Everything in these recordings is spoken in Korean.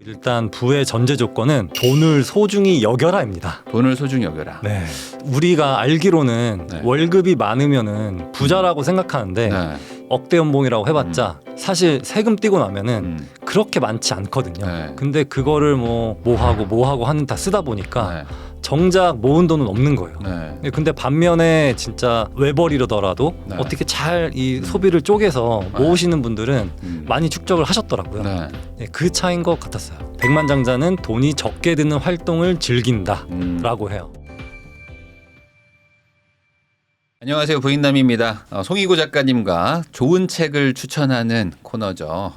일단 부의 전제 조건은 돈을 소중히 여겨라입니다. 돈을 소중히 여겨라. 네. 우리가 알기로는 네. 월급이 많으면은 부자라고 생각하는데 네. 억대 연봉이라고 해봤자 사실 세금 떼고 나면은 그렇게 많지 않거든요. 네. 근데 그거를 뭐 하고 하는 다 쓰다 보니까 네. 정작 모은 돈은 없는 거예요. 네. 근데 반면에 진짜 외벌이로더라도 네. 어떻게 잘 이 소비를 쪼개서 모으시는 분들은 많이 축적을 하셨더라고요. 네. 네, 그 차이인 것 같았어요. 백만장자는 돈이 적게 드는 활동을 즐긴다라고 해요. 안녕하세요, 부인남입니다. 송이고 작가님과 좋은 책을 추천하는 코너죠.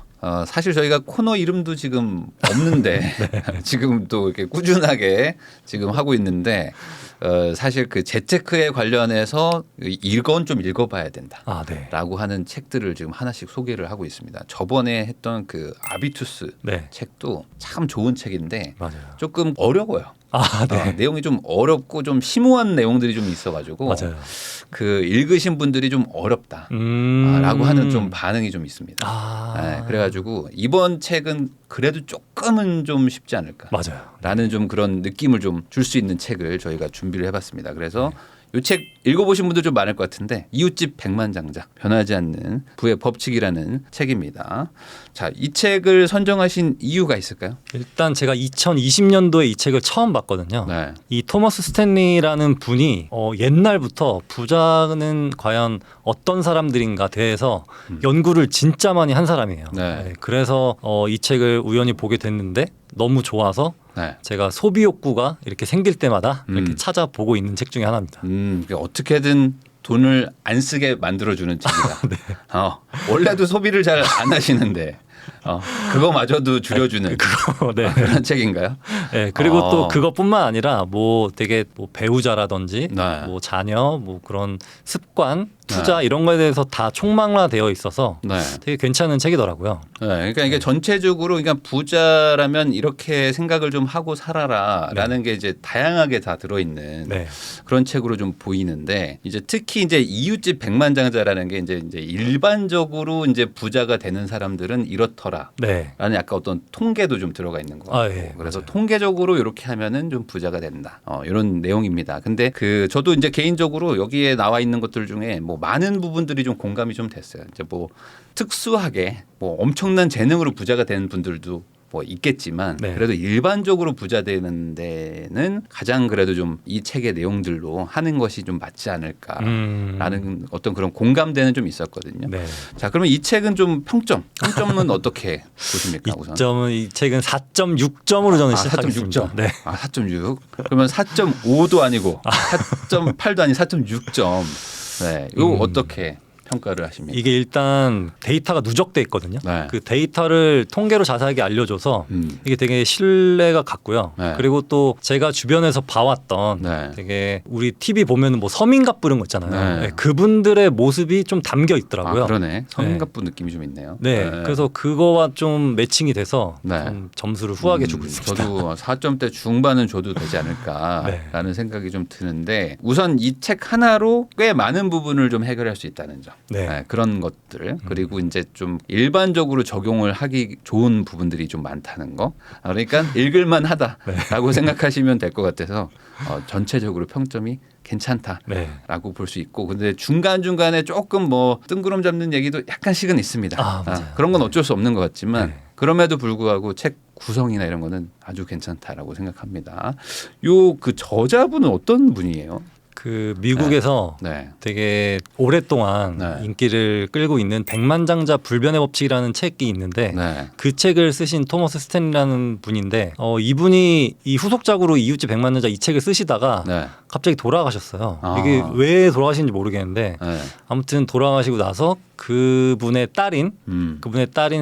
사실 저희가 코너 이름도 지금 없는데 네. 지금 또 이렇게 꾸준하게 지금 하고 있는데 사실 그 재테크에 관련해서 이건 좀 읽어봐야 된다. 네. 라고 하는 책들을 지금 하나씩 소개를 하고 있습니다. 저번에 했던 그 아비투스 네. 책도 참 좋은 책인데 맞아요. 조금 어려워요. 네. 내용이 좀 어렵고 좀 심오한 내용들이 좀 있어가지고 맞아요. 그 읽으신 분들이 좀 어렵다. 라고 하는 좀 반응이 좀 있습니다. 네, 그래가지고 이번 책은 그래도 조금은 좀 쉽지 않을까. 맞아요. 라는 좀 그런 느낌을 좀 줄 수 있는 책을 저희가 준비를 해봤습니다. 그래서 이 책 읽어보신 분들 좀 많을 것 같은데 이웃집 백만장자 변하지 않는 부의 법칙이라는 책입니다. 자, 이 책을 선정하신 이유가 있을까요? 일단 제가 2020년도에 이 책을 처음 봤거든요. 네. 이 토머스 스탠리라는 분이 옛날부터 부자는 과연 어떤 사람들인가 대해서 연구를 진짜 많이 한 사람이에요. 네. 그래서 이 책을 우연히 보게 됐는데 너무 좋아서 네. 제가 소비 욕구가 이렇게 생길 때마다 이렇게 찾아보고 있는 책 중에 하나입니다. 어떻게든 돈을 안 쓰게 만들어주는 책이다. 네. 원래도 소비를 잘 안 하시는데 그거마저도 줄여주는 네. 그런 책인가요? 네, 그리고 또 그것뿐만 아니라 뭐 되게 뭐 배우자라든지 네. 뭐 자녀 뭐 그런 습관 투자 이런 거에 대해서 다 총망라되어 있어서 네. 되게 괜찮은 책이더라고요. 네, 그러니까 이게 전체적으로 그러니까 부자라면 이렇게 생각을 좀 하고 살아라라는 게 이제 다양하게 다 들어있는 네. 그런 책으로 좀 보이는데 이제 특히 이제 이웃집 백만장자라는 게 이제 일반적으로 이제 부자가 되는 사람들은 이렇더라. 네. 라는 약간 어떤 통계도 좀 들어가 있는 것 같고 예, 그래서 맞아요. 통계적으로 이렇게 하면은 좀 부자가 된다. 이런 내용입니다. 근데 그 저도 이제 개인적으로 여기에 나와 있는 것들 중에 뭐 많은 부분들이 좀 공감이 좀 됐어요. 이제 뭐 특수하게 뭐 엄청난 재능으로 부자가 되는 분들도 뭐 있겠지만 네. 그래도 일반적으로 부자 되는 데는 가장 그래도 좀 이 책의 내용들로 하는 것이 좀 맞지 않을까라는 어떤 그런 공감대는 좀 있었거든요. 네. 자, 그러면 이 책은 좀 평점은 어떻게 보십니까? 우선. 이 책은 4.6점으로 저는 시작하겠습니다. 4.6점. 네. 4.6. 그러면 4.5도 아니고 4.8도 아닌 4.6점. 네. 이거 어떻게 평가를 하십니까? 이게 일단 데이터가 누적돼 있거든요. 네. 그 데이터를 통계로 자세하게 알려줘서 이게 되게 신뢰가 갔고요. 네. 그리고 또 제가 주변에서 봐왔던 네. 되게 우리 TV 보면 뭐 서민갑 부른 거 있잖아요. 네. 네, 그분들의 모습이 좀 담겨 있더라고요. 그러네. 서민갑부 느낌이 좀 있네요. 네. 그래서 그거와 좀 매칭이 돼서 네. 좀 점수를 후하게 주고 있습니다. 저도 4점대 중반은 줘도 되지 않을까라는 네. 생각이 좀 드는데 우선 이 책 하나로 꽤 많은 부분을 좀 해결할 수 있다는 점. 네. 그런 것들 그리고 이제 좀 일반적으로 적용을 하기 좋은 부분들이 좀 많다는 거. 그러니까 읽을만 하다라고 생각하시면 될 것 같아서 전체적으로 평점이 괜찮다라고 네. 볼 수 있고 근데 중간중간에 조금 뭐 뜬구름 잡는 얘기도 약간씩은 있습니다. 맞아요. 그런 건 어쩔 수 없는 것 같지만 네. 그럼에도 불구하고 책 구성이나 이런 거는 아주 괜찮다라고 생각합니다. 요 그 저자분은 어떤 분이에요? 그 미국에서 네. 되게 오랫동안 네. 인기를 끌고 있는 백만장자 불변의 법칙이라는 책이 있는데 네. 그 책을 쓰신 토머스 스탠리라는 분인데 이분이 이 후속작으로 이웃집 백만장자 이 책을 쓰시다가 네. 갑자기 돌아가셨어요. 아. 이게 왜 돌아가신지 모르겠는데 네. 아무튼 돌아가시고 나서 그분의 딸인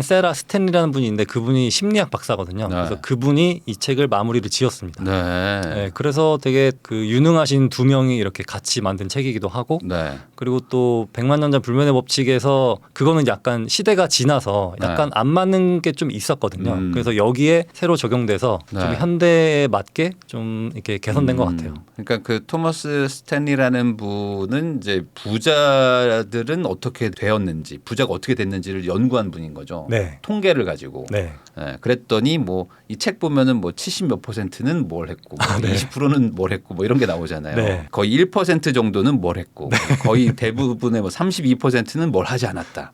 세라 스탠리라는 분이 있는데 그분이 심리학 박사거든요. 네. 그래서 그분이 이 책을 마무리를 지었습니다. 네. 네, 그래서 되게 그 유능하신 두 명이 이렇게 같이 만든 책이기도 하고 네. 그리고 또 백만장자 불변의 법칙에서 그거는 약간 시대가 지나서 약간 안 맞는 게 좀 있었거든요. 그래서 여기에 새로 적용돼서 좀 네. 현대에 맞게 좀 이렇게 개선된 것 같아요. 그러니까 그 토머스 스탠리라는 분은 이제 부자들은 어떻게 되었는지 됐는지 부자가 어떻게 됐는지를 연구한 분인 거죠. 네. 통계를 가지고. 네. 예, 그랬더니 뭐 이 책 보면은 뭐 70 몇 %는 뭘 했고 뭐 네. 20%는 뭘 했고 뭐 이런 게 나오잖아요. 네. 거의 1% 정도는 뭘 했고 거의 대부분의 뭐 32%는 뭘 하지 않았다.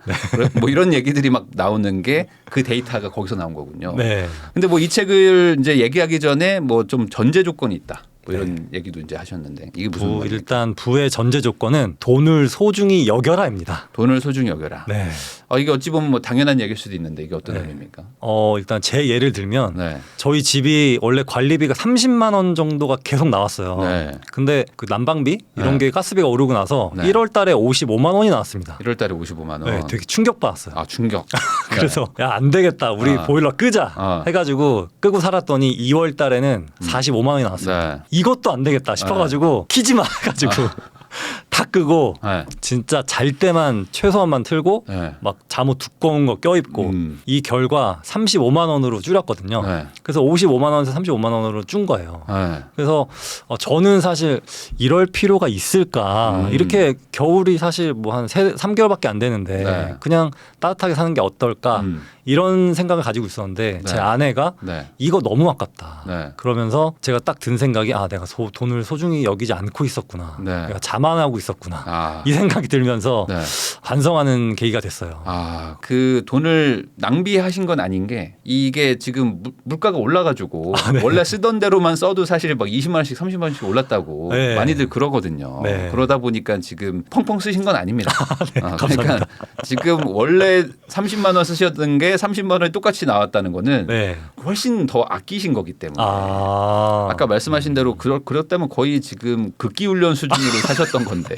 뭐 이런 얘기들이 막 나오는 게 그 데이터가 거기서 나온 거군요. 네. 근데 뭐 이 책을 이제 얘기하기 전에 뭐 좀 전제 조건이 있다. 뭐 이런 얘기도 이제 하셨는데 이게 무슨 말입니까? 일단 부의 전제 조건은 돈을 소중히 여겨라입니다. 돈을 소중히 여겨라. 네. 이게 어찌 보면 뭐 당연한 얘기일 수도 있는데 이게 어떤 네. 의미입니까? 일단 제 예를 들면 네. 저희 집이 원래 관리비가 30만 원 정도가 계속 나왔어요. 네. 근데 그 난방비 이런 네. 게 가스비가 오르고 나서 네. 1월 달에 55만 원이 나왔습니다. 1월 달에 55만 원. 네, 되게 충격받았어요. 아, 충격. 그래서 야, 안 되겠다. 우리 아. 보일러 끄자 아. 해가지고 끄고 살았더니 2월 달에는 45만 원이 나왔어요. 네. 이것도 안 되겠다 싶어가지고 키지 마 해가지고 다 끄고 네. 진짜 잘 때만 최소한만 틀고 네. 막 잠옷 두꺼운 거 껴입고 이 결과 35만 원으로 줄였거든요. 네. 그래서 55만 원에서 35만 원으로 준 거예요. 네. 그래서 저는 사실 이럴 필요가 있을까. 이렇게 겨울이 사실 뭐 한 3개월밖에 안 되는데 네. 그냥 따뜻하게 사는 게 어떨까. 이런 생각을 가지고 있었는데 제 네. 아내가 네. 이거 너무 아깝다. 네. 그러면서 제가 딱 든 생각이 내가 돈을 소중히 여기지 않고 있었구나. 네. 내가 자만하고 있었구나. 아. 이 생각이 들면서 네. 반성하는 계기가 됐어요. 그 돈을 낭비하신 건 아닌 게 이게 지금 물가가 올라가지고 원래 쓰던 대로만 써도 사실 막 20만 원씩 30만 원씩 올랐다고 네. 많이들 그러거든요. 네. 그러다 보니까 지금 펑펑 쓰신 건 아닙니다. 그러니까 지금 원래 30만 원 쓰셨던 게 30만 원이 똑같이 나왔다는 거는 네. 훨씬 더 아끼신 거기 때문에 아. 아까 말씀하신 대로 그렇다면 거의 지금 극기훈련 수준으로 사셨던 건데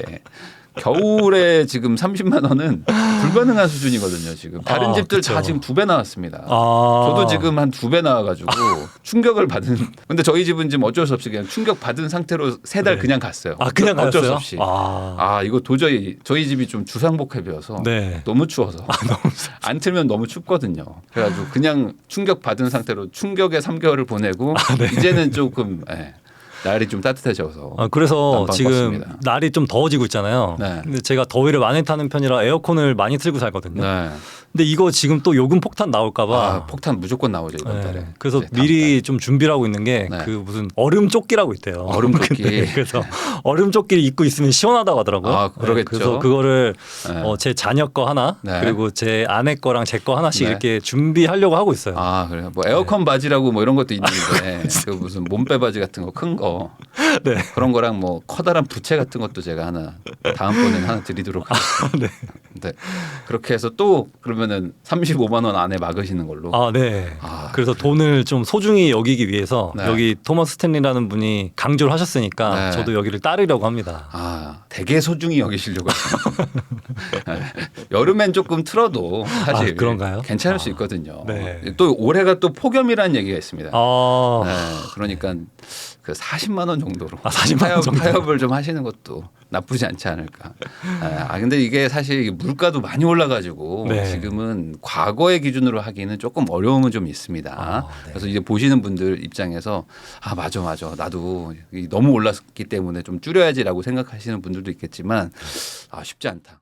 겨울에 지금 30만 원은 불가능한 수준이거든요. 지금 다른 집들 그쵸. 다 지금 2배 나왔습니다. 아. 저도 지금 한 2배 나와가지고 충격을 받은. 근데 저희 집은 지금 어쩔 수 없이 그냥 충격 받은 상태로 3달 네. 그냥 갔어요. 그냥 어쩔 수 가셨어요? 없이. 아. 이거 도저히 저희 집이 좀 주상복합이어서 네. 너무 추워서 안 틀면 너무 춥거든요. 그래가지고 그냥 충격 받은 상태로 충격의 3개월을 보내고 이제는 조금 날이 좀 따뜻해져서 그래서 난방 지금 껐습니다. 날이 좀 더워지고 있잖아요. 네. 근데 제가 더위를 많이 타는 편이라 에어컨을 많이 틀고 살거든요. 네. 근데 이거 지금 또 요금 폭탄 나올까봐. 폭탄 무조건 나오죠 이번 달에. 그래서 네, 다음 미리 좀 준비를 하고 있는 게 네. 그 무슨 얼음 조끼라고 있대요. 얼음 조끼. 근데 그래서 얼음 조끼를 입고 있으면 시원하다고 하더라고요. 그러겠죠. 그래서 그거를 네. 제 자녀 거 하나 네. 그리고 제 아내 거랑 제 거 하나씩 네. 이렇게 준비하려고 하고 있어요. 그래요. 뭐 에어컨 바지라고 뭐 이런 것도 있는데 그 무슨 몸빼 바지 같은 거 큰 거 네. 그런 거랑 뭐 커다란 부채 같은 것도 제가 하나 다음번에는 하나 드리도록 하겠습니다. 네. 네. 그렇게 해서 또 그러면은 35만 원 안에 막으시는 걸로. 네. 아, 그래서 돈을 좀 소중히 여기기 위해서 네. 여기 토머스 스탠리라는 분이 강조를 하셨으니까 네. 저도 여기를 따르려고 합니다. 되게 소중히 여기시려고. 네. 여름엔 조금 틀어도 사실 그런가요? 괜찮을 수 있거든요. 네. 또 올해가 또 폭염이라는 얘기가 있습니다. 아, 네, 그러니까 그 40만 원 정도로 40만 원 정도. 타협을 좀 하시는 것도 나쁘지 않지 않을까. 근데 이게 사실 이게 물가도 많이 올라가지고 네. 지금은 과거의 기준으로 하기는 조금 어려움은 좀 있습니다. 네. 그래서 이제 보시는 분들 입장에서 맞아 나도 너무 올랐기 때문에 좀 줄여야지라고 생각하시는 분들도 있겠지만 쉽지 않다.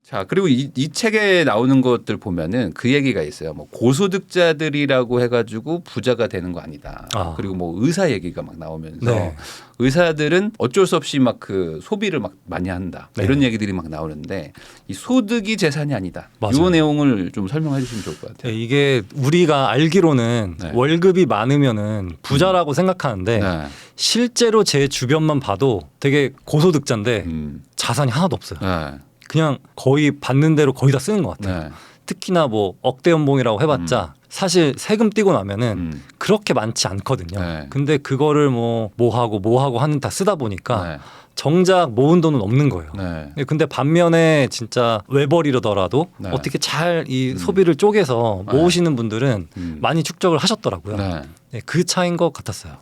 자, 그리고 이 책에 나오는 것들 보면은 그 얘기가 있어요. 뭐 고소득자들이라고 해가지고 부자가 되는 거 아니다. 그리고 뭐 의사 얘기가 막 나오면서 네. 의사들은 어쩔 수 없이 막 그 소비를 막 많이 한다. 네. 이런 얘기들이 막 나오는데 이 소득이 재산이 아니다. 맞아요. 이 내용을 좀 설명해 주시면 좋을 것 같아요. 네, 이게 우리가 알기로는 네. 월급이 많으면은 부자라고 생각하는데 네. 실제로 제 주변만 봐도 되게 고소득자인데 음. 자산이 하나도 없어요. 네. 그냥 거의 받는 대로 거의 다 쓰는 것 같아요. 네. 특히나 뭐 억대 연봉이라고 해봤자 사실 세금 떼고 나면은 그렇게 많지 않거든요. 네. 근데 그거를 뭐 하고 하는 다 쓰다 보니까 네. 정작 모은 돈은 없는 거예요. 네. 근데 반면에 진짜 외벌이더라도 네. 어떻게 잘 이 소비를 쪼개서 모으시는 분들은 많이 축적을 하셨더라고요. 네. 네, 그 차이인 것 같았어요.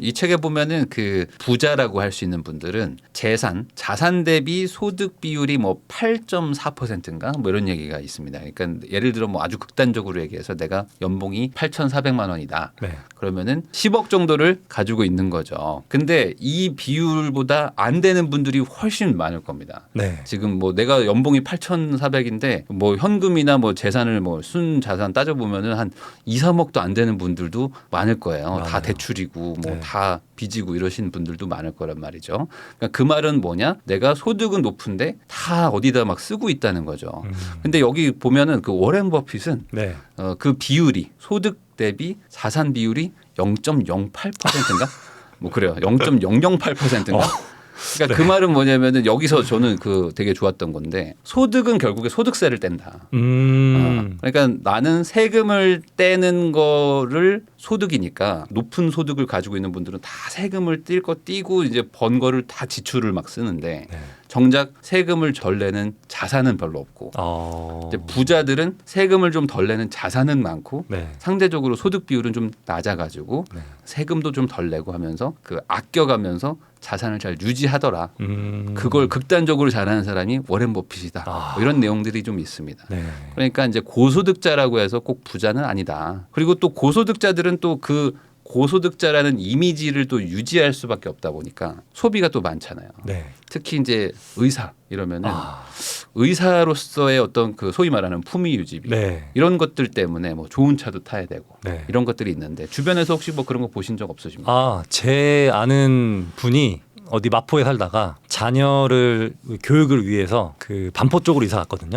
이 책에 보면은 그 부자라고 할 수 있는 분들은 자산 대비 소득 비율이 뭐 8.4%인가 뭐 이런 얘기가 있습니다. 그러니까 예를 들어 뭐 아주 극단적으로 얘기해서 내가 내가 연봉이 8,400만 원이다. 네. 그러면은 10억 정도를 가지고 있는 거죠. 근데 이 비율보다 안 되는 분들이 훨씬 많을 겁니다. 네. 지금 뭐 내가 연봉이 8,400인데 뭐 현금이나 뭐 재산을 뭐 순 자산 따져 보면은 한 2, 3억도 안 되는 분들도 많을 거예요. 맞아요. 다 대출이고 뭐 네. 다 빚이고 이러신 분들도 많을 거란 말이죠. 그러니까 그 말은 뭐냐? 내가 소득은 높은데 다 어디다 막 쓰고 있다는 거죠. 근데 여기 보면은 그 워렌 버핏은 네. 그 비율이 소득 대비 자산 비율이 0.08%인가? 뭐 그래요. 0.008%인가? 그러니까 그 말은 뭐냐면은 여기서 저는 그 되게 좋았던 건데 소득은 결국에 소득세를 뗀다. 그러니까 나는 세금을 떼는 거를 소득이니까 높은 소득을 가지고 있는 분들은 다 세금을 띨 거 띄고 이제 번 거를 다 지출을 막 쓰는데 네. 정작 세금을 덜 내는 자산은 별로 없고 이제 부자들은 세금을 좀 덜 내는 자산은 많고 네. 상대적으로 소득 비율은 좀 낮아가지고 네. 세금도 좀 덜 내고 하면서 그 아껴가면서 자산을 잘 유지하더라. 그걸 극단적으로 잘하는 사람이 워렌 버핏이다. 뭐 이런 내용들이 좀 있습니다. 네. 그러니까 이제 고소득자라고 해서 꼭 부자는 아니다. 그리고 또 고소득자들은 또 그 고소득자라는 이미지를 또 유지할 수밖에 없다 보니까 소비가 또 많잖아요. 네. 특히 이제 의사 이러면은 의사로서의 어떤 그 소위 말하는 품위 유지비 네. 이런 것들 때문에 뭐 좋은 차도 타야 되고 네. 이런 것들이 있는데 주변에서 혹시 뭐 그런 거 보신 적 없으십니까? 제 아는 분이 어디 마포에 살다가 자녀를 교육을 위해서 그 반포 쪽으로 이사 갔거든요.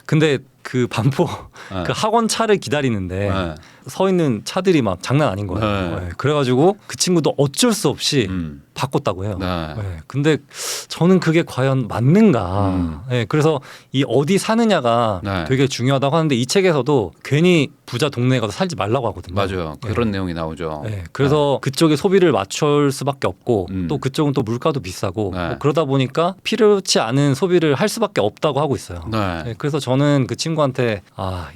근데 그 반포 네. 그 학원 차를 기다리는데 네. 서 있는 차들이 막 장난 아닌 거예요. 네. 네. 그래가지고 그 친구도 어쩔 수 없이 바꿨다고 해요. 네. 네. 근데 저는 그게 과연 맞는가. 네. 그래서 이 어디 사느냐가 네. 되게 중요하다고 하는데 이 책에서도 괜히 부자 동네에 가서 살지 말라고 하거든요. 맞아요. 그런 내용이 나오죠. 네, 그래서 그쪽에 소비를 맞출 수밖에 없고 또 그쪽은 또 물가도 비싸고 네. 뭐 그러다 보니까 필요치 않은 소비를 할 수밖에 없다고 하고 있어요. 네. 네, 그래서 저는 그 친구한테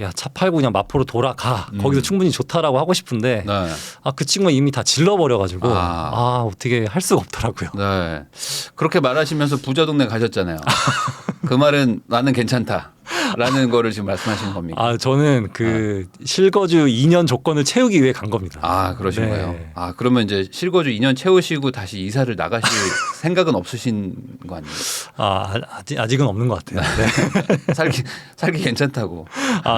야, 차 팔고 그냥 마포로 돌아가. 거기서 충분히 좋다라고 하고 싶은데 네. 그 친구가 이미 다 질러버려가지고 어떻게 할 수가 없더라고요. 네. 그렇게 말하시면서 부자 동네 가셨잖아요. 그 말은 나는 괜찮다라는 거를 지금 말씀하시는 겁니까? 저는 그 실거주 2년 조건을 채우기 위해 간 겁니다. 그러신 네. 거예요. 그러면 이제 실거주 2년 채우시고 다시 이사를 나가실 생각은 없으신 거 아니에요? 아직은 없는 것 같아요. 네. 살기 괜찮다고.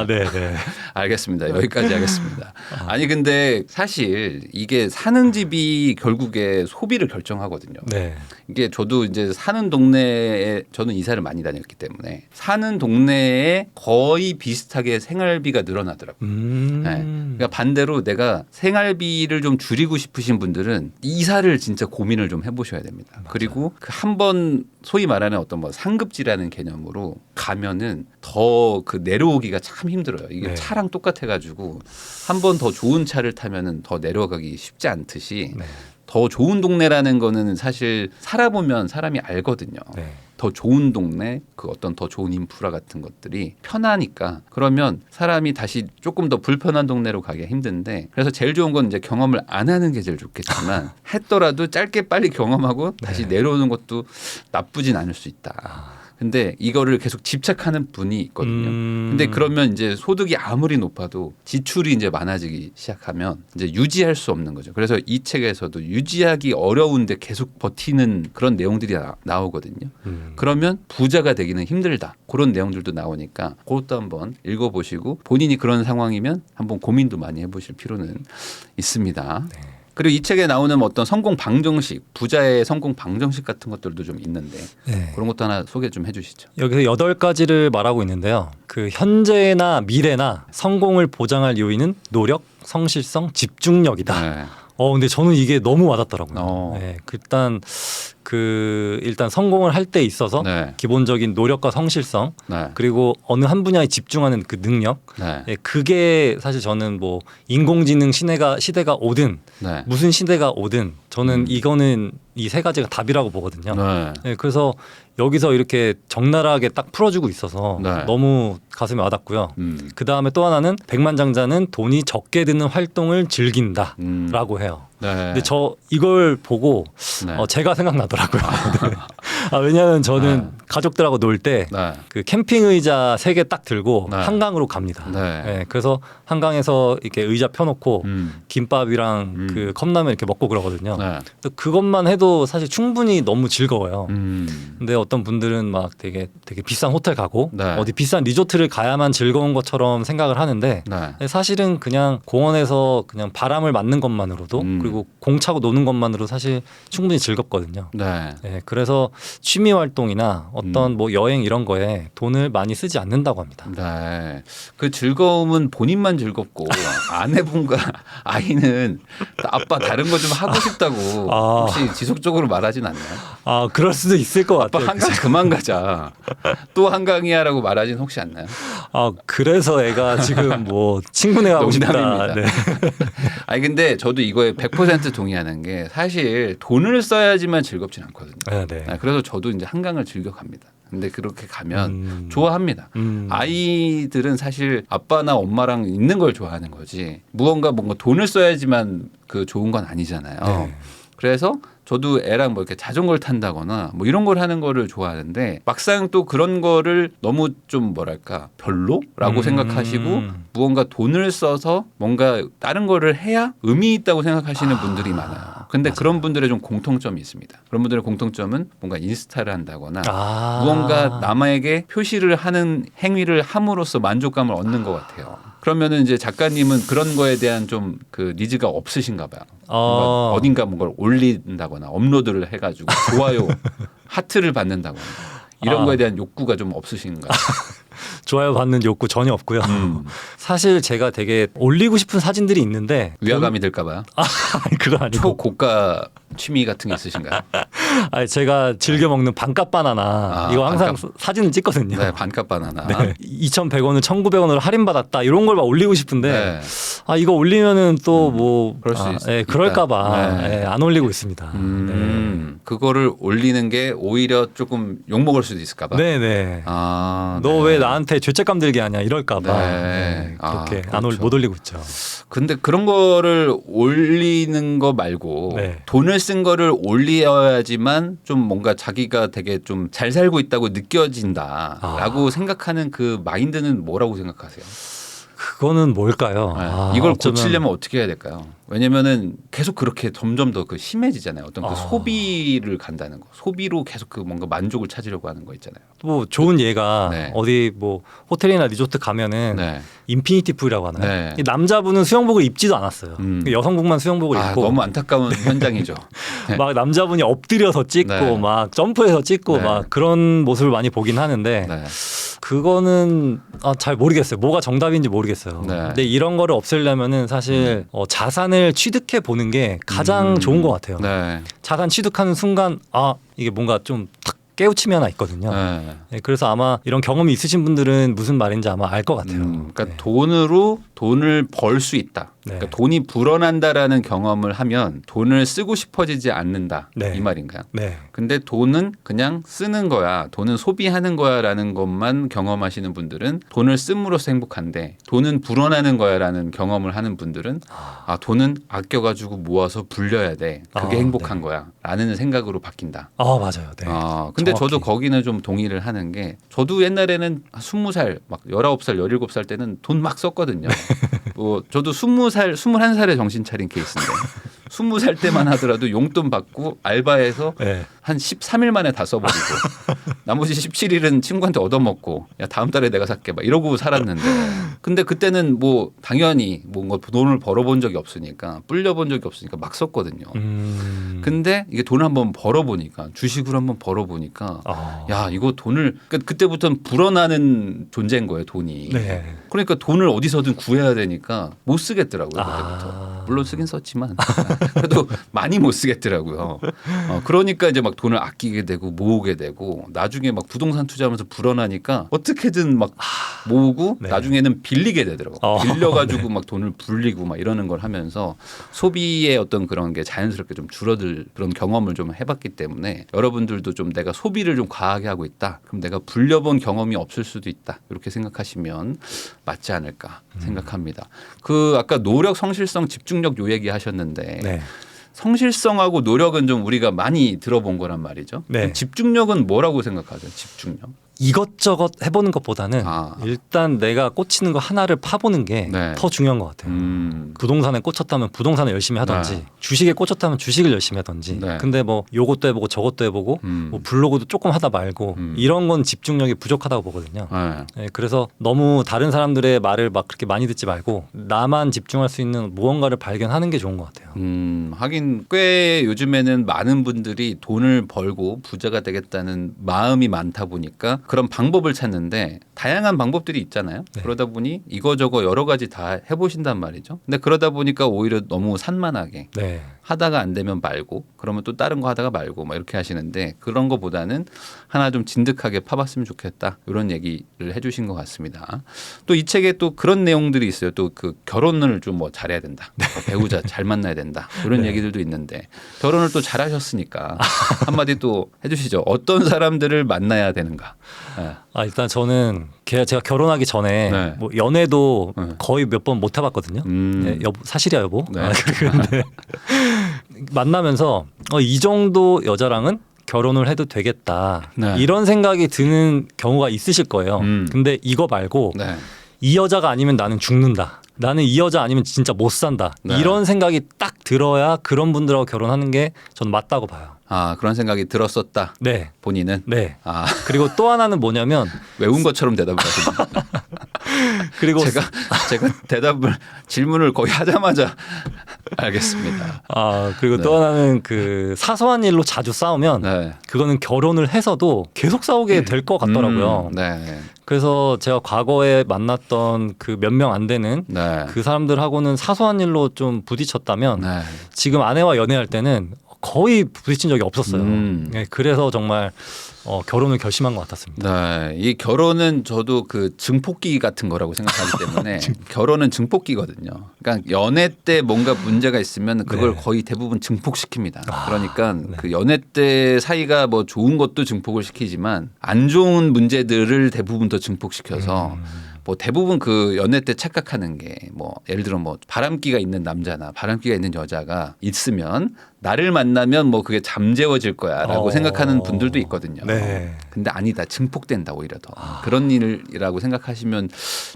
네. 알겠습니다. 여기까지 하겠습니다. 아니 근데 사실 이게 사는 집이 결국에 소비를 결정하거든요. 네. 이게 저도 이제 사는 동네에 저는 이사를 많이 다녔기 때문에 사는 동네에 거의 비슷하게 생활비가 늘어나더라고요. 네. 그러니까 반대로 내가 생활비를 좀 줄이고 싶으신 분들은 이사를 진짜 고민을 좀 해보셔야 됩니다. 맞아요. 그리고 그 한 번 소위 말하는 어떤 뭐 상급지라는 개념으로 가면은 더 그 내려오기가 참 힘들어요. 이게 네. 차랑 똑같아가지고 한 번 더 좋은 차를 타면은 더 내려가기 쉽지 않듯이 네. 더 좋은 동네라는 거는 사실 살아보면 사람이 알거든요. 네. 더 좋은 동네, 그 어떤 더 좋은 인프라 같은 것들이 편하니까 그러면 사람이 다시 조금 더 불편한 동네로 가기가 힘든데 그래서 제일 좋은 건 이제 경험을 안 하는 게 제일 좋겠지만 했더라도 짧게 빨리 경험하고 다시 내려오는 것도 나쁘진 않을 수 있다. 근데 이거를 계속 집착하는 분이 있거든요. 근데 그러면 이제 소득이 아무리 높아도 지출이 이제 많아지기 시작하면 이제 유지할 수 없는 거죠. 그래서 이 책에서도 유지하기 어려운데 계속 버티는 그런 내용들이 나오거든요. 그러면 부자가 되기는 힘들다. 그런 내용들도 나오니까 그것도 한번 읽어보시고 본인이 그런 상황이면 한번 고민도 많이 해보실 필요는 있습니다. 네. 그리고 이 책에 나오는 어떤 성공 방정식, 부자의 성공 방정식 같은 것들도 좀 있는데 네. 그런 것도 하나 소개 좀 해주시죠. 여기서 8가지를 말하고 있는데요. 그 현재나 미래나 성공을 보장할 요인은 노력, 성실성, 집중력이다. 네. 근데 저는 이게 너무 와닿더라고요. 네. 일단 성공을 할 때 있어서 네. 기본적인 노력과 성실성 네. 그리고 어느 한 분야에 집중하는 그 능력 네. 그게 사실 저는 뭐 인공지능 시대가 오든 네. 무슨 시대가 오든 저는 이거는 이 3가지가 답이라고 보거든요. 네. 그래서 여기서 이렇게 적나라하게 딱 풀어주고 있어서 네. 너무 가슴에 와닿고요. 그 다음에 또 하나는 백만장자는 돈이 적게 드는 활동을 즐긴다라고 해요. 네. 근데 저 이걸 보고 네. 제가 생각나더라고요. 네. 왜냐하면 저는 가족들하고 놀 때 그 네. 캠핑 의자 3개 딱 들고 네. 한강으로 갑니다. 네. 네, 그래서 한강에서 이렇게 의자 펴놓고 음. 김밥이랑 그 컵라면 이렇게 먹고 그러거든요. 네. 그것만 해도 사실 충분히 너무 즐거워요. 음. 근데 어떤 분들은 막 되게 비싼 호텔 가고 네. 어디 비싼 리조트를 가야만 즐거운 것처럼 생각을 하는데 네. 사실은 그냥 공원에서 그냥 바람을 맞는 것만으로도 그리고 공 차고 노는 것만으로 사실 충분히 즐겁거든요. 네. 네, 그래서 취미 활동이나 어떤 뭐 여행 이런 거에 돈을 많이 쓰지 않는다고 합니다. 네. 그 즐거움은 본인만 즐겁고 아내분과 아이는 아빠 다른 거 좀 하고 싶다고 혹시 지속적으로 말하진 않나요? 아, 그럴 수도 있을 것 아빠 같아요. 한강 그만 가자. 또 한강이야라고 말하진 혹시 않나요? 아, 그래서 애가 지금 뭐 친구네 가고 싶다. 농담입니다. 네. 아니 근데 저도 이거에 100% 동의하는 게 사실 돈을 써야지만 즐겁진 않거든요. 네, 네. 그래서 저도 이제 한강을 즐겨 갑니다. 근데 그렇게 가면 좋아합니다. 아이들은 사실 아빠나 엄마랑 있는 걸 좋아하는 거지 뭔가 돈을 써야지만 그 좋은 건 아니잖아요. 네. 그래서 저도 애랑 뭐 이렇게 자전거를 탄다거나 뭐 이런 걸 하는 거를 좋아하는데 막상 또 그런 거를 너무 좀 뭐랄까 별로라고 생각하시고 무언가 돈을 써서 뭔가 다른 거를 해야 의미 있다고 생각하시는 분들이 많아요. 근데 맞아요. 그런 분들의 좀 공통점이 있습니다. 그런 분들의 공통점은 뭔가 인스타를 한다거나 아. 무언가 남에게 표시를 하는 행위를 함으로써 만족감을 얻는 것 같아요. 그러면은 이제 작가님은 그런 거에 대한 좀 그 니즈가 없으신가 봐요. 뭔가 어딘가 뭔가를 올린다거나 업로드를 해가지고 좋아요, 하트를 받는다거나 이런 거에 대한 욕구가 좀 없으신가요? 좋아요 받는 욕구 전혀 없고요. 사실 제가 되게 올리고 싶은 사진들이 있는데 위화감이 들까봐요. 그건 아니고 초고가 취미 같은 게 있으신가요? 아니, 제가 즐겨 먹는 반값 바나나 이거 항상 사진을 찍거든요. 네, 반값 바나나. 네. 2,100원을 1,900원으로 할인받았다 이런 걸 막 올리고 싶은데 네. 이거 올리면은 또 뭐 그럴 수 있다. 그럴까봐 네. 안 올리고 있습니다. 그거를 올리는 게 오히려 조금 욕 먹을 수도 있을까봐. 네네. 아, 너 왜 나한테 죄책감 들게 하냐 이럴까봐 네. 그렇게 그렇죠. 못 올리고 있죠. 근데 그런 거를 올리는 거 말고 네. 돈을 쓴 거를 올려야지만 좀 뭔가 자기가 되게 좀 잘 살고 있다고 느껴진다라고 생각하는 그 마인드는 뭐라고 생각하세요? 그거는 뭘까요? 네. 이걸 어쩌면 고치려면 어떻게 해야 될까요? 왜냐면은 계속 그렇게 점점 더 그 심해지잖아요. 어떤 그 소비를 간다는 거. 소비로 계속 그 뭔가 만족을 찾으려고 하는 거 있잖아요. 뭐 좋은 예가 네. 어디 뭐 호텔이나 리조트 가면은 네. 인피니티 풀이라고 하나요? 네. 이 남자분은 수영복을 입지도 않았어요. 여성분만 수영복을 입고 너무 안타까운 현장이죠. 네. 막 남자분이 엎드려서 찍고 네. 막 점프해서 찍고 네. 막 그런 모습을 많이 보긴 하는데 네. 그거는 잘 모르겠어요. 뭐가 정답인지 모르겠어요. 네. 근데 이런 거를 없애려면은 사실 자산을 취득해 보는 게 가장 좋은 것 같아요. 네. 자산 취득하는 순간 이게 뭔가 좀 탁 깨우침이 하나 있거든요. 네. 네, 그래서 아마 이런 경험이 있으신 분들은 무슨 말인지 아마 알 것 같아요. 그러니까 네. 돈으로 돈을 벌 수 있다. 네. 그러니까 돈이 불어난다라는 경험을 하면 돈을 쓰고 싶어지지 않는다. 네. 이 말인가요? 네. 근데 돈은 그냥 쓰는 거야. 돈은 소비하는 거야라는 것만 경험하시는 분들은 돈을 씀으로써 행복한데 돈은 불어나는 거야라는 경험을 하는 분들은 돈은 아껴가지고 모아서 불려야 돼. 그게 행복한 거야라는 생각으로 바뀐다. 맞아요. 네. 근데 정확히. 저도 거기는 좀 동의를 하는 게 저도 옛날에는 20살 막 19살 17살 때는 돈 막 썼거든요. 뭐 저도 20살 21살에 정신 차린 케이스인데 20살 때만 하더라도 용돈 받고 알바해서 네. 한 13일 만에 다 써버리고 나머지 17일은 친구한테 얻어먹고 야 다음 달에 내가 살게 막 이러고 살았는데 근데 그때는 뭐 당연히 뭔가 돈을 벌어본 적이 없으니까 불려본 적이 없으니까 막 썼거든요. 근데 이게 돈을 한번 벌어보니까 주식으로 한번 벌어보니까 야 이거 돈을 그러니까 그때부터는 불어나는 존재인 거예요 돈이. 네. 그러니까 돈을 어디서든 구해야 되니까 못 쓰겠더라고요 그때부터. 물론 쓰긴 썼지만 그래도 많이 못 쓰겠더라고요. 그러니까 이제 막 돈을 아끼게 되고 모으게 되고 나중에 막 부동산 투자하면서 불어나니까 어떻게든 막 모으고 네. 나중에는 빌리게 되더라고요. 빌려가지고 막 돈을 불리고 막 이러는 걸 하면서 소비의 어떤 그런 게 자연스럽게 좀 줄어들 그런 경험을 좀 해봤기 때문에 여러분들도 좀 내가 소비를 좀 과하게 하고 있다. 그럼 내가 불려본 경험이 없을 수도 있다. 이렇게 생각하시면 맞지 않을까 생각합니다. 그 아까 노력, 성실성, 집중력 요 얘기 하셨는데 네. 성실성하고 노력은 좀 우리가 많이 들어본 거란 말이죠. 네. 집중력은 뭐라고 생각하세요? 집중력? 이것저것 해보는 것보다는 일단 내가 꽂히는 거 하나를 파보는 게 더 중요한 것 같아요. 부동산에 꽂혔다면 부동산을 열심히 하든지 주식에 꽂혔다면 주식을 열심히 하든지 근데 뭐 요것도 해보고 저것도 해보고 뭐 블로그도 조금 하다 말고 이런 건 집중력이 부족하다고 보거든요. 네, 그래서 너무 다른 사람들의 말을 막 그렇게 많이 듣지 말고 나만 집중할 수 있는 무언가를 발견하는 게 좋은 것 같아요. 하긴 꽤 요즘에는 많은 분들이 돈을 벌고 부자가 되겠다는 마음이 많다 보니까 그런 방법을 찾는데 다양한 방법들이 있잖아요. 네. 그러다 보니 이거저거 여러 가지 다 해보신단 말이죠. 근데 그러다 보니까 오히려 너무 산만하게 네. 하다가 안 되면 말고 그러면 또 다른 거 하다가 말고 막 이렇게 하시는데 그런 거보다는 하나 좀 진득하게 파봤으면 좋겠다 이런 얘기를 해주신 것 같습니다. 또 이 책에 또 그런 내용들이 있어요. 또 그 결혼을 좀 뭐 잘해야 된다. 뭐 배우자 잘 만나야 된다. 이런 얘기들도 있는데 결혼을 또 잘하셨으니까 한마디 또 해주시죠. 어떤 사람들을 만나야 되는가? 네. 일단 저는 제가 결혼하기 전에 뭐 연애도 거의 몇 번 못 해봤거든요. 네, 여보, 사실이야 여보. 네. 그런데 만나면서 이 정도 여자랑은 결혼을 해도 되겠다. 이런 생각이 드는 경우가 있으실 거예요. 근데 이거 말고 이 여자가 아니면 나는 죽는다. 나는 이 여자 아니면 진짜 못 산다. 이런 생각이 딱 들어야 그런 분들하고 결혼하는 게 저는 맞다고 봐요. 그런 생각이 들었었다. 네. 본인은. 네. 그리고 또 하나는 뭐냐면 외운 것처럼 대답을 하십니다. 그리고 제가 질문을 거의 하자마자 알겠습니다. 그리고 또 하나는 그 사소한 일로 자주 싸우면 그거는 결혼을 해서도 계속 싸우게 될 것 같더라고요. 그래서 제가 과거에 만났던 그 몇 명 안 되는 그 사람들하고는 사소한 일로 좀 부딪혔다면 지금 아내와 연애할 때는 거의 부딪힌 적이 없었어요. 네, 그래서 정말 결혼을 결심한 것 같았습니다. 네, 이 결혼은 저도 그 증폭기 같은 거라고 생각하기 때문에 결혼은 증폭기거든요. 그러니까 연애 때 뭔가 문제가 있으면 그걸 거의 대부분 증폭시킵니다. 그러니까 그 연애 때 사이가 뭐 좋은 것도 증폭을 시키지만 안 좋은 문제들을 대부분 더 증폭시켜서 뭐 대부분 그 연애 때 착각하는 게 뭐 예를 들어 뭐 바람기가 있는 남자나 바람기가 있는 여자가 있으면 나를 만나면 뭐 그게 잠재워질 거야라고 생각하는 분들도 있거든요. 근데 아니다. 증폭된다 오히려 더. 그런 일이라고 생각하시면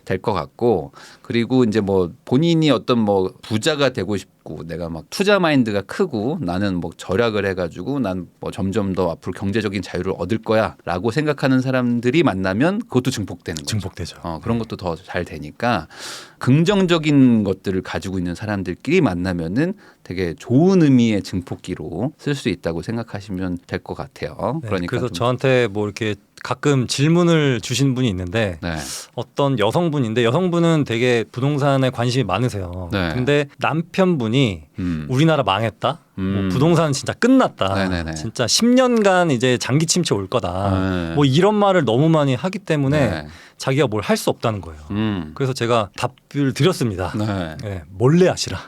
될 것 같고 그리고 이제 뭐 본인이 어떤 뭐 부자가 되고 싶고 내가 막 투자 마인드가 크고 나는 뭐 절약을 해가지고 난 뭐 점점 더 앞으로 경제적인 자유를 얻을 거야라고 생각하는 사람들이 만나면 그것도 증폭되는 거죠. 증폭되죠. 그런 것도 더 잘 되니까 긍정적인 것들을 가지고 있는 사람들끼리 만나면은 되게 좋은 의미의 증폭기로 쓸 수 있다고 생각하시면 될 것 같아요. 그러니까 그래서 저한테 뭐 이렇게 가끔 질문을 주신 분이 있는데 어떤 여성분인데 여성분은 되게 부동산에 관심이 많으세요. 근데 남편분이 우리나라 망했다. 뭐 부동산 진짜 끝났다. 진짜 10년간 이제 장기 침체 올 거다. 뭐 이런 말을 너무 많이 하기 때문에 자기가 뭘 할 수 없다는 거예요. 그래서 제가 답을 드렸습니다. 몰래 하시라.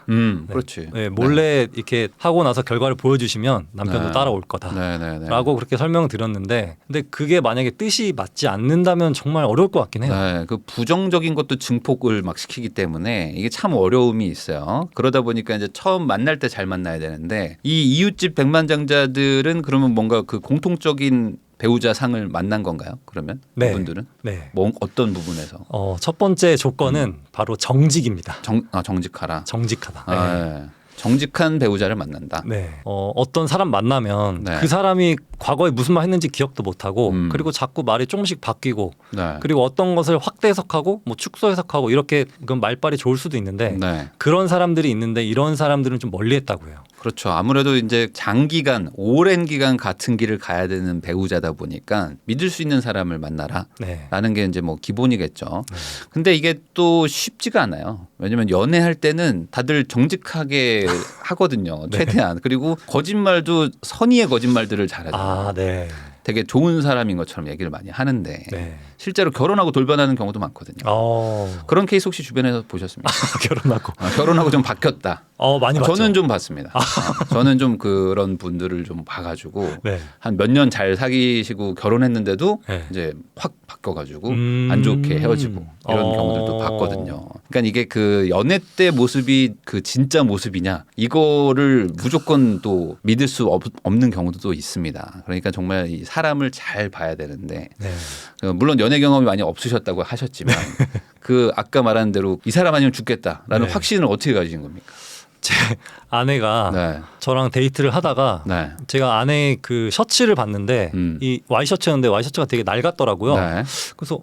그렇지. 몰래 이렇게 하고 나서 결과를 보여주시면 남편도 따라올 거다라고 그렇게 설명을 드렸는데 근데 그게 만약에 뜻이 맞지 않는다면 정말 어려울 것 같긴 해요. 그 부정적인 것도 증폭을 막 시키기 때문에 이게 참 어려움이 있어요. 그러다 보니까 이제 처음 만날 때 잘 만나야 되는데 이 이웃집 백만장자들은 그러면 뭔가 그 공통적인 배우자 상을 만난 건가요? 그러면 그분들은 뭐 어떤 부분에서? 첫 번째 조건은 바로 정직입니다. 정직하라. 정직하다. 정직한 배우자를 만난다. 어떤 사람 만나면 그 사람이 과거에 무슨 말 했는지 기억도 못하고 그리고 자꾸 말이 조금씩 바뀌고 그리고 어떤 것을 확대 해석하고 뭐 축소 해석하고 이렇게 그건 말빨이 좋을 수도 있는데 그런 사람들이 있는데 이런 사람들은 좀 멀리했다고 해요. 그렇죠. 아무래도 이제 장기간 오랜 기간 같은 길을 가야 되는 배우자다 보니까 믿을 수 있는 사람을 만나라 라는 게 이제 뭐 기본이겠죠. 근데 이게 또 쉽지가 않아요. 왜냐하면 연애할 때는 다들 정직하게 하거든요. 최대한. 그리고 거짓말도 선의의 거짓말들을 잘하잖아요. 되게 좋은 사람인 것처럼 얘기를 많이 하는데 실제로 결혼하고 돌변하는 경우도 많거든요. 그런 케이스 혹시 주변에서 보셨습니까? 결혼하고 좀 바뀌었다. 많이 봤죠. 저는 좀 봤습니다. 저는 좀 그런 분들을 좀 봐가지고 네. 한 몇 년 잘 사귀시고 결혼했는데도 네. 이제 확 바뀌어가지고 안 좋게 헤어지고 이런 경우들도 봤거든요. 그러니까 이게 그 연애 때 모습이 그 진짜 모습이냐 이거를 무조건 또 믿을 수 없는 경우도 또 있습니다. 그러니까 정말 이 사람을 잘 봐야 되는데 네. 물론 연애 경험이 많이 없으셨다고 하셨지만 그 아까 말한 대로 이 사람 아니면 죽겠다라는 네. 확신을 어떻게 가지신 겁니까? 제 아내가 네. 저랑 데이트를 하다가 네. 제가 아내의 그 셔츠를 봤는데 이 와이셔츠였는데 와이셔츠가 되게 낡았더라고요. 네. 그래서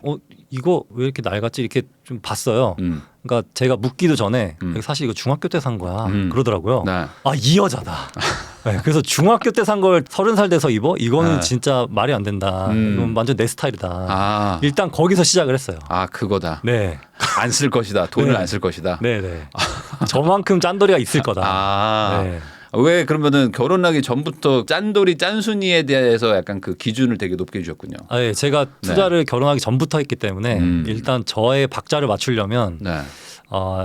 이거 왜 이렇게 낡았지 이렇게 좀 봤어요. 그러니까 제가 묻기도 전에 사실 이거 중학교 때 산 거야 그러더라고요. 네. 이 여자다. 네, 그래서 중학교 때 산 걸 30살 돼서 입어? 이거는 네. 진짜 말이 안 된다. 이건 완전 내 스타일이다. 일단 거기서 시작을 했어요. 그거다. 네. 안 쓸 것이다. 돈을 네. 안 쓸 것이다. 네네. 저만큼 짠돌이가 있을 거다. 네. 왜 그러면은 결혼하기 전부터 짠돌이 짠순이에 대해서 약간 그 기준을 되게 높게 주셨군요. 예, 제가 투자를 결혼하기 전부터 했기 때문에 일단 저의 박자를 맞추려면 네.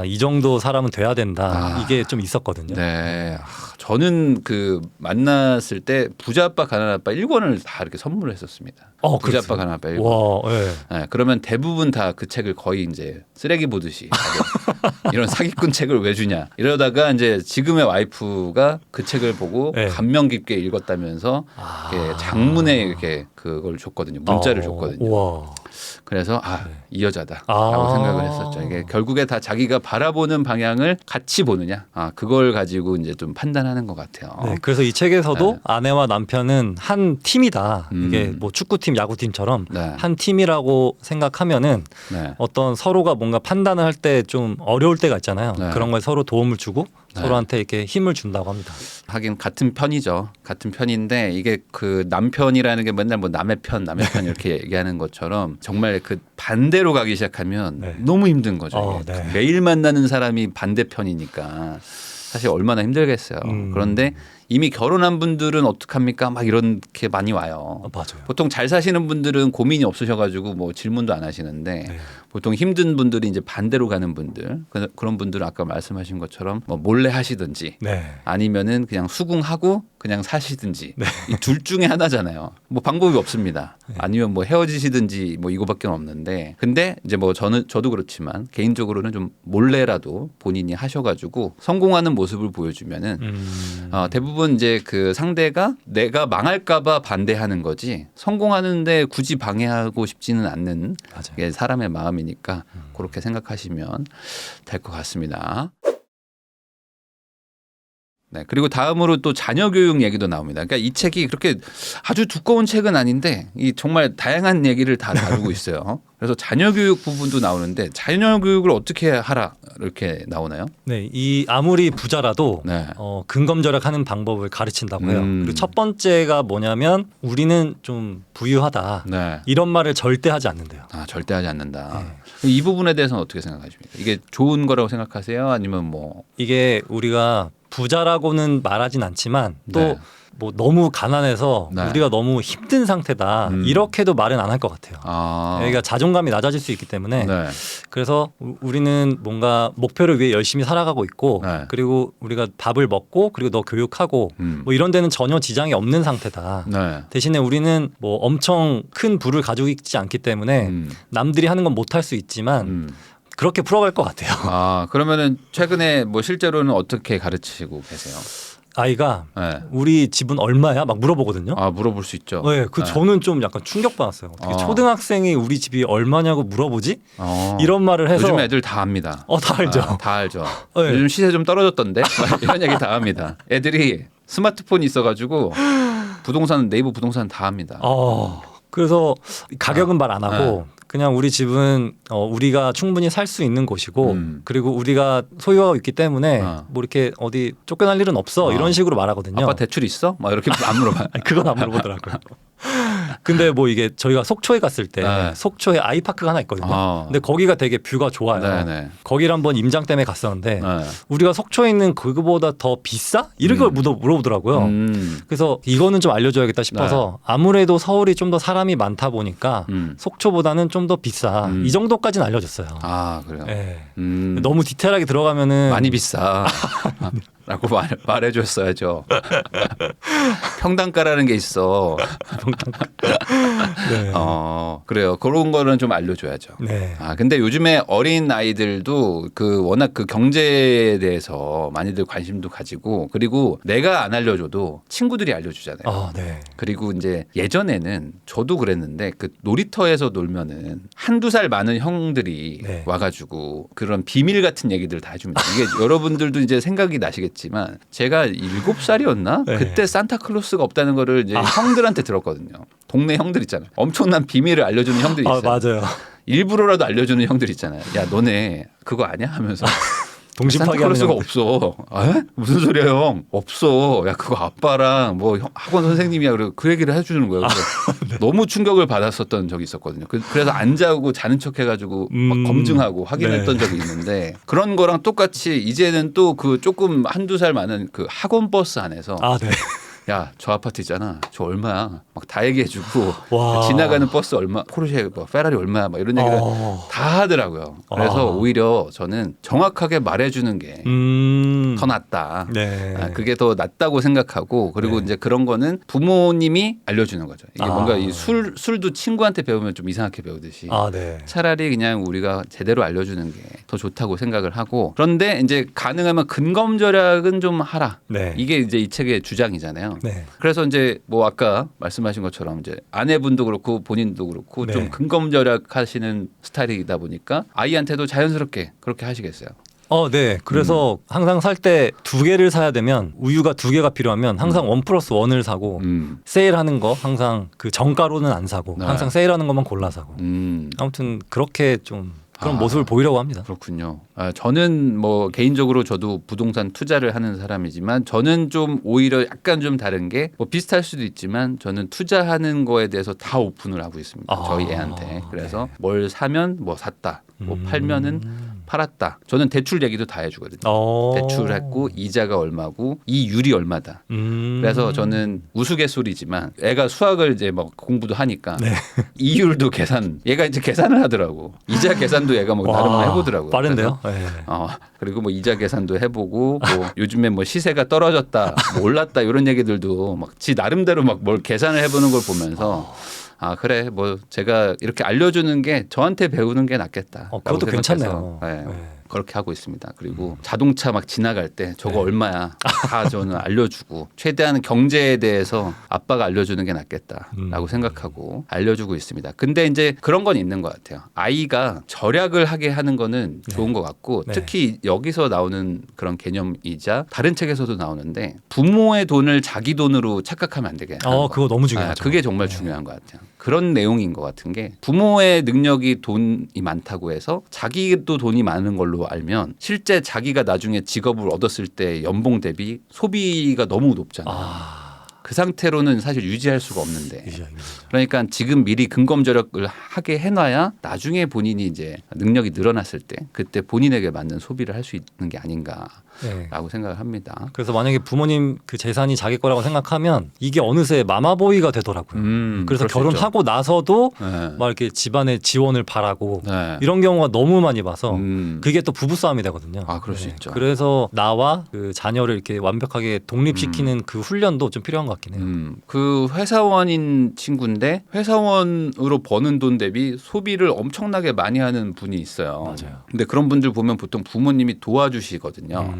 이 정도 사람은 돼야 된다. 이게 좀 있었거든요. 네. 저는 그 만났을 때 부자 아빠 가난 아빠 1권을 다 이렇게 선물을 했었습니다. 부자 아빠 가난 아빠 1권. 와, 네. 네, 그러면 대부분 다 그 책을 거의 이제 쓰레기 보듯이 이런 사기꾼 책을 왜 주냐 이러다가 이제 지금의 와이프가 그 책을 보고 네. 감명 깊게 읽었다면서 이렇게 장문에 이렇게 그걸 줬거든요. 문자를 줬거든요. 우와. 그래서 이 여자다라고 생각을 했었죠. 이게 결국에 다 자기가 바라보는 방향을 같이 보느냐, 그걸 가지고 이제 좀 판단하는 것 같아요. 네, 그래서 이 책에서도 네. 아내와 남편은 한 팀이다. 이게 뭐 축구팀, 야구팀처럼 네. 한 팀이라고 생각하면은 네. 어떤 서로가 뭔가 판단을 할 때 좀 어려울 때가 있잖아요. 네. 그런 거에 서로 도움을 주고 네. 서로한테 이렇게 힘을 준다고 합니다. 하긴 같은 편이죠. 같은 편인데 이게 그 남편이라는 게 맨날 뭐 남의 편 이렇게 얘기하는 것처럼 정말 그 반대로 가기 시작하면 네. 너무 힘든 거죠. 이게. 네. 매일 만나는 사람이 반대편이니까 사실 얼마나 힘들겠어요. 그런데 이미 결혼한 분들은 어떡합니까? 막 이렇게 많이 와요. 맞아요. 보통 잘 사시는 분들은 고민이 없으셔가지고 뭐 질문도 안 하시는데 네. 보통 힘든 분들이 이제 반대로 가는 분들 그런 분들은 아까 말씀하신 것처럼 뭐 몰래 하시든지 네. 아니면은 그냥 수긍하고 그냥 사시든지 네. 이 둘 중에 하나잖아요. 뭐 방법이 없습니다. 아니면 뭐 헤어지시든지 뭐 이거밖에 없는데 근데 이제 뭐 저도 그렇지만 개인적으로는 좀 몰래라도 본인이 하셔가지고 성공하는 모습을 보여주면은 대부분 이제 그 상대가 내가 망할까봐 반대하는 거지 성공하는데 굳이 방해하고 싶지는 않는 게 사람의 마음이니까 그렇게 생각하시면 될 것 같습니다. 네, 그리고 다음으로 또 자녀 교육 얘기도 나옵니다. 그러니까 이 책이 그렇게 아주 두꺼운 책은 아닌데 이 정말 다양한 얘기를 다 다루고 있어요. 그래서 자녀 교육 부분도 나오는데 자녀 교육을 어떻게 하라 이렇게 나오나요? 네, 이 아무리 부자라도 네. 근검절약하는 방법을 가르친다고 해요. 그리고 첫 번째가 뭐냐면 우리는 좀 부유하다. 네. 이런 말을 절대 하지 않는데요. 절대 하지 않는다. 이 부분에 대해서는 어떻게 생각하십니까? 이게 좋은 거라고 생각하세요? 아니면 뭐 이게 우리가 부자라고는 말하진 않지만 또 네. 뭐 너무 가난해서 네. 우리가 너무 힘든 상태다 이렇게도 말은 안 할 것 같아요. 그러니까 자존감이 낮아질 수 있기 때문에 네. 그래서 우리는 뭔가 목표를 위해 열심히 살아가고 있고 네. 그리고 우리가 밥을 먹고 그리고 너 교육하고 뭐 이런 데는 전혀 지장이 없는 상태다. 네. 대신에 우리는 뭐 엄청 큰 부를 가지고 있지 않기 때문에 남들이 하는 건 못할 수 있지만 그렇게 풀어갈 것 같아요. 그러면은 최근에 뭐 실제로는 어떻게 가르치고 계세요? 아이가 네. 우리 집은 얼마야? 막 물어보거든요. 물어볼 수 있죠. 네, 네. 저는 좀 약간 충격받았어요. 어떻게 초등학생이 우리 집이 얼마냐고 물어보지? 이런 말을 해서 요즘 애들 다 압니다. 다 알죠. 다 알죠. 네. 요즘 시세 좀 떨어졌던데 이런 얘기 다 합니다. 애들이 스마트폰이 있어가지고 부동산 네이버 부동산 다 합니다. 그래서 가격은 말 안 하고 그냥 우리 집은 우리가 충분히 살 수 있는 곳이고 그리고 우리가 소유하고 있기 때문에 뭐 이렇게 어디 쫓겨날 일은 없어 이런 식으로 말하거든요. 아빠 대출 있어? 막 이렇게 안 물어봐. 그건 안 물어보더라고요. 근데 뭐 이게 저희가 속초에 갔을 때 네. 속초에 아이파크가 하나 있거든요. 근데 거기가 되게 뷰가 좋아요. 네네. 거기를 한번 임장 때문에 갔었는데 네. 우리가 속초에 있는 그거보다 더 비싸? 이런 걸 물어보더라고요. 그래서 이거는 좀 알려줘야겠다 싶어서 아무래도 서울이 좀 더 사람이 많다 보니까 속초보다는 좀 더 비싸. 이 정도까지는 알려줬어요. 아 그래요. 네. 너무 디테일하게 들어가면은 많이 비싸. 라고 말해줬어야죠. 평단가라는 게 있어. 네. 그래요. 그런 거는 좀 알려줘야죠. 네. 근데 요즘에 어린 아이들도 워낙 그 경제에 대해서 많이들 관심도 가지고 그리고 내가 안 알려줘도 친구들이 알려주잖아요. 네. 그리고 이제 예전에는 저도 그랬는데 그 놀이터에서 놀면은 한두 살 많은 형들이 네. 와가지고 그런 비밀 같은 얘기들 다 해줍니다. 이게 여러분들도 이제 생각이 나시겠지만 제가 7살이었나? 네. 그때 산타클로스가 없다는 거를 이제 형들한테 들었거든요. 동네 형들 있잖아요. 엄청난 비밀을 알려주는 형들이 있어요. 맞아요. 일부러라도 알려주는 형들 있잖아요. 야 너네 그거 아냐 하면서. 산타클로스가 없어. 무슨 소리야 형? 없어. 야 그거 아빠랑 뭐 학원 선생님이야. 그리고 그 얘기를 해주는 거예요. 네. 너무 충격을 받았었던 적이 있었거든요. 그래서 안 자고 자는 척해가지고 막 검증하고 확인했던 적이 있는데 그런 거랑 똑같이 이제는 또 그 조금 한두 살 많은 그 학원 버스 안에서 네. 야, 저 아파트 있잖아. 저 얼마야? 막 다 얘기해주고 와. 지나가는 버스 얼마, 포르쉐, 뭐 페라리 얼마야? 막 이런 얘기를 다 하더라고요. 그래서 오히려 저는 정확하게 말해주는 게 더 낫다. 네. 그게 더 낫다고 생각하고 그리고 이제 그런 거는 부모님이 알려주는 거죠. 이게 뭔가 이 술도 친구한테 배우면 좀 이상하게 배우듯이 네. 차라리 그냥 우리가 제대로 알려주는 게 더 좋다고 생각을 하고 그런데 이제 가능하면 근검절약은 좀 하라. 네. 이게 이제 이 책의 주장이잖아요. 네. 그래서 이제 뭐 아까 말씀하신 것처럼 이제 아내분도 그렇고 본인도 그렇고 네. 좀 근검절약하시는 스타일이다 보니까 아이한테도 자연스럽게 그렇게 하시겠어요. 네. 그래서 항상 살 때 2개를 사야 되면 우유가 2개가 필요하면 항상 1+1을 사고 세일하는 거 항상 그 정가로는 안 사고 항상 세일하는 것만 골라 사고 아무튼 그렇게 좀 그런 모습을 보이려고 합니다. 그렇군요. 저는 뭐 개인적으로 저도 부동산 투자를 하는 사람이지만 저는 좀 오히려 약간 좀 다른 게 뭐 비슷할 수도 있지만 저는 투자하는 거에 대해서 다 오픈을 하고 있습니다. 저희 애한테. 그래서 뭘 사면 뭐 샀다. 뭐 팔면은 팔았다. 저는 대출 얘기도 다 해주거든요. 대출했고 이자가 얼마고 이율이 얼마다. 그래서 저는 우스갯소리지만 애가 수학을 이제 막 공부도 하니까 이율도 계산. 얘가 이제 계산을 하더라고. 이자 계산도 얘가 뭐 나름 해보더라고요. 빠른데요? 그리고 뭐 이자 계산도 해보고 뭐 요즘에 뭐 시세가 떨어졌다, 뭐 올랐다 이런 얘기들도 막 지 나름대로 막 뭘 계산을 해보는 걸 보면서. 그래 뭐 제가 이렇게 알려주는 게 저한테 배우는 게 낫겠다. 그것도 괜찮네요. 그렇게 하고 있습니다. 그리고 자동차 막 지나갈 때 저거 얼마야 다 저는 알려주고 최대한 경제에 대해서 아빠가 알려주는 게 낫겠다라고 생각하고 알려주고 있습니다. 근데 이제 그런 건 있는 것 같아요. 아이가 절약을 하게 하는 거는 좋은 것 같고 특히 여기서 나오는 그런 개념이자 다른 책에서도 나오는데 부모의 돈을 자기 돈으로 착각하면 안 되게 하는 거. 그거 너무 중요하죠. 그게 정말 중요한 것 같아요. 그런 내용인 것 같은 게 부모의 능력이 돈이 많다고 해서 자기도 돈이 많은 걸로 알면 실제 자기가 나중에 직업을 얻었을 때 연봉 대비 소비가 너무 높잖아요. 그 상태로는 사실 유지할 수가 없는데 그러니까 지금 미리 근검절약을 하게 해놔야 나중에 본인이 이제 능력이 늘어났을 때 그때 본인에게 맞는 소비를 할 수 있는 게 아닌가라고 생각을 합니다. 그래서 만약에 부모님 그 재산이 자기 거라고 생각하면 이게 어느새 마마보이가 되더라고요. 그래서 결혼하고 나서도 막 이렇게 집안의 지원을 바라고 이런 경우가 너무 많이 봐서 그게 또 부부싸움이 되거든요. 그럴 수 있죠. 그래서 나와 그 자녀를 이렇게 완벽하게 독립시키는 그 훈련도 좀 필요한 것 같긴 해요. 그 회사원인 친구인데 회사원으로 버는 돈 대비 소비를 엄청나게 많이 하는 분이 있어요. 맞아요. 근데 그런 분들 보면 보통 부모님이 도와주시거든요.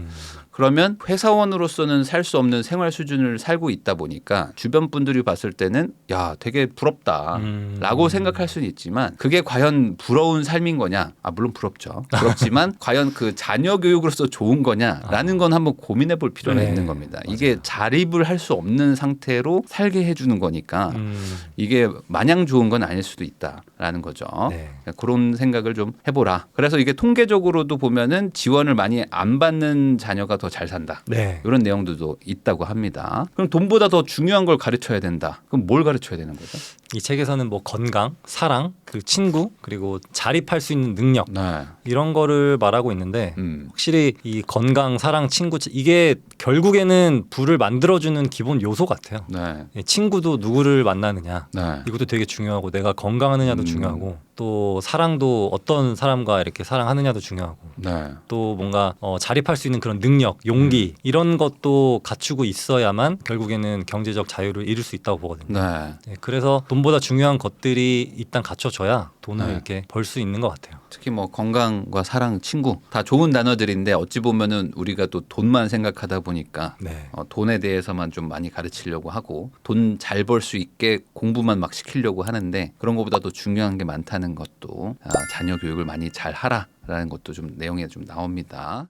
그러면 회사원으로서는 살 수 없는 생활 수준을 살고 있다 보니까 주변 분들이 봤을 때는 야 되게 부럽다라고 생각할 수는 있지만 그게 과연 부러운 삶인 거냐? 물론 부럽죠. 부럽지만 과연 그 자녀 교육으로서 좋은 거냐라는 건 한번 고민해 볼 필요가 있는 겁니다. 맞아요. 이게 자립을 할 수 없는 상태로 살게 해주는 거니까 이게 마냥 좋은 건 아닐 수도 있다라는 거죠. 그런 생각을 좀 해보라. 그래서 이게 통계적으로도 보면은 지원을 많이 안 받는 그런 자녀가 더 잘 산다. 네. 이런 내용들도 있다고 합니다. 그럼 돈보다 더 중요한 걸 가르쳐야 된다. 그럼 뭘 가르쳐야 되는 거죠? 이 책에서는 뭐 건강, 사랑, 그 친구, 그리고 자립할 수 있는 능력 네. 이런 거를 말하고 있는데 확실히 이 건강, 사랑, 친구 이게 결국에는 부를 만들어주는 기본 요소 같아요. 네. 친구도 누구를 만나느냐 네. 이것도 되게 중요하고 내가 건강하느냐도 중요하고 또 사랑도 어떤 사람과 이렇게 사랑하느냐도 중요하고 네. 또 뭔가 자립할 수 있는 그런 능력, 용기 이런 것도 갖추고 있어야만 결국에는 경제적 자유를 이룰 수 있다고 보거든요. 네. 네, 그래서 돈보다 중요한 것들이 일단 갖춰져야 돈을 네. 이렇게 벌 수 있는 것 같아요. 특히 뭐 건강과 사랑, 친구 다 좋은 단어들인데 어찌 보면은 우리가 또 돈만 생각하다 보니까 네. 돈에 대해서만 좀 많이 가르치려고 하고 돈 잘 벌 수 있게 공부만 막 시키려고 하는데 그런 것보다 더 중요한 게 많다는 것도 자녀 교육을 많이 잘 하라라는 것도 좀 내용에 좀 나옵니다.